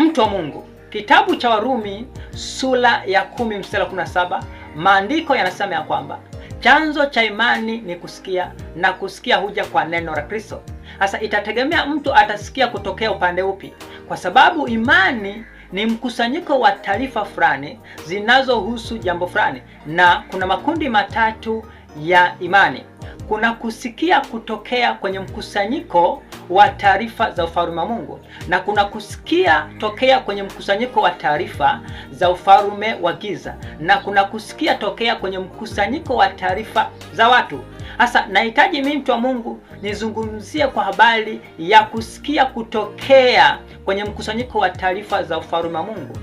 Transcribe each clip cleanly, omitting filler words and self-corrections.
Mtu wa Mungu, kitabu cha Warumi sura ya 10 mstari 17, maandiko yanasema ya kwamba chanzo cha imani ni kusikia na kusikia huja kwa neno la Kristo. Sasa itategemea mtu atasikia kutokea upande upi, kwa sababu imani ni mkusanyiko wa taarifa fulani zinazohusu jambo fulani, na kuna makundi matatu ya imani. Kuna kusikia kutokea kwenye mkusanyiko wa taarifa za ufalme wa Mungu, na kuna kusikia tokea kwenye mkusanyiko wa taarifa za ufalme wa giza, na kuna kusikia tokea kwenye mkusanyiko wa taarifa za watu. Sasa nahitaji mimi mtu wa Mungu nizungumzie kwa habari ya kusikia kutokea kwenye mkusanyiko wa taarifa za ufalme wa Mungu.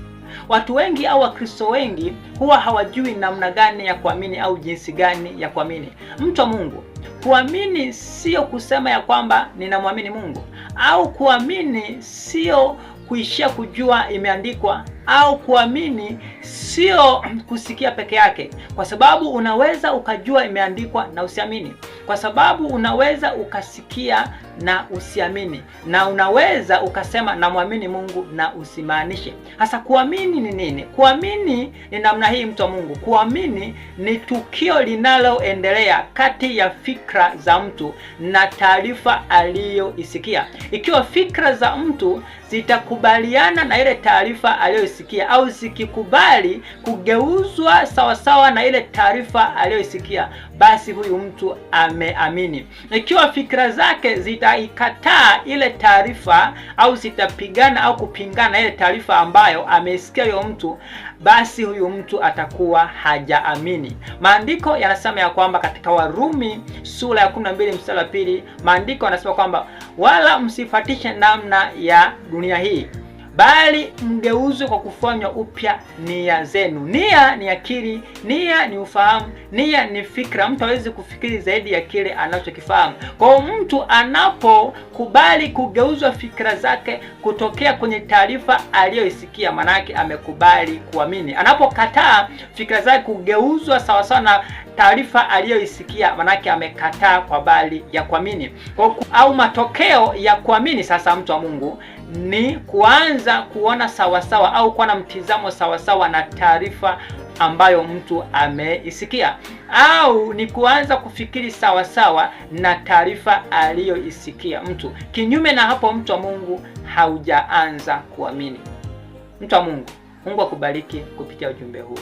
Watu wengi au Wakristo wengi huwa hawajui namna gani ya kuamini au jinsi gani ya kuamini. Mtu wa Mungu, kuamini sio kusema ya kwamba ninamwamini Mungu, au kuamini sio kuishia kujua imeandikwa, au kuamini sio kusikia peke yake, kwa sababu unaweza ukajua imeandikwa na usiamini, kwa sababu unaweza ukasikia na usiamini, na unaweza ukasema namwamini Mungu na usimaanishe. Sasa kuamini ni nini? Kuamini ni namna hii, mtu wa Mungu. Kuamini ni tukio linaloendelea kati ya fikra za mtu na taarifa aliyoisikia. Ikiwa fikra za mtu zitakubaliana na ile taarifa aliyoisikia, au zikikubali kugeuzwa sawasawa na ile taarifa aliyoisikia, basi huyu mtu ameamini. Ikiwa fikra zake zitaikataa ile taarifa, au zitapigana au kupingana na ile taarifa ambayo ameisikia huyo mtu, basi huyu mtu atakuwa hajaamini. Maandiko yanasema ya kwamba katika Warumi sura ya 12 mstari wa 2, maandiko yanasema kwamba wala msifuatishe namna ya dunia hii, bali mgeuzwe kwa kufanywa upya nia zenu. Nia ni akili, nia ni ufahamu, nia ni fikra. Mtu hawezi kufikiri zaidi ya kile anachokifahamu. Kwa hiyo mtu anapokubali kugeuzwa fikra zake kutokea kwenye taarifa aliyoisikia, manake amekubali kuamini. Anapokataa fikra zake kugeuzwa sawasawa na taarifa aliyoisikia, manake amekataa kwa bali ya kuamini. Au matokeo ya kuamini sasa, mtu wa Mungu, ni kuanza kuona sawasawa au kuwa na mtizamo sawasawa na taarifa ambayo mtu ameisikia, au ni kuanza kufikiri sawasawa na taarifa aliyoisikia mtu. Kinyume na hapo, mtu wa Mungu, haujaanza kuamini. Mtu wa Mungu, Mungu akubariki kupitia ujumbe huu.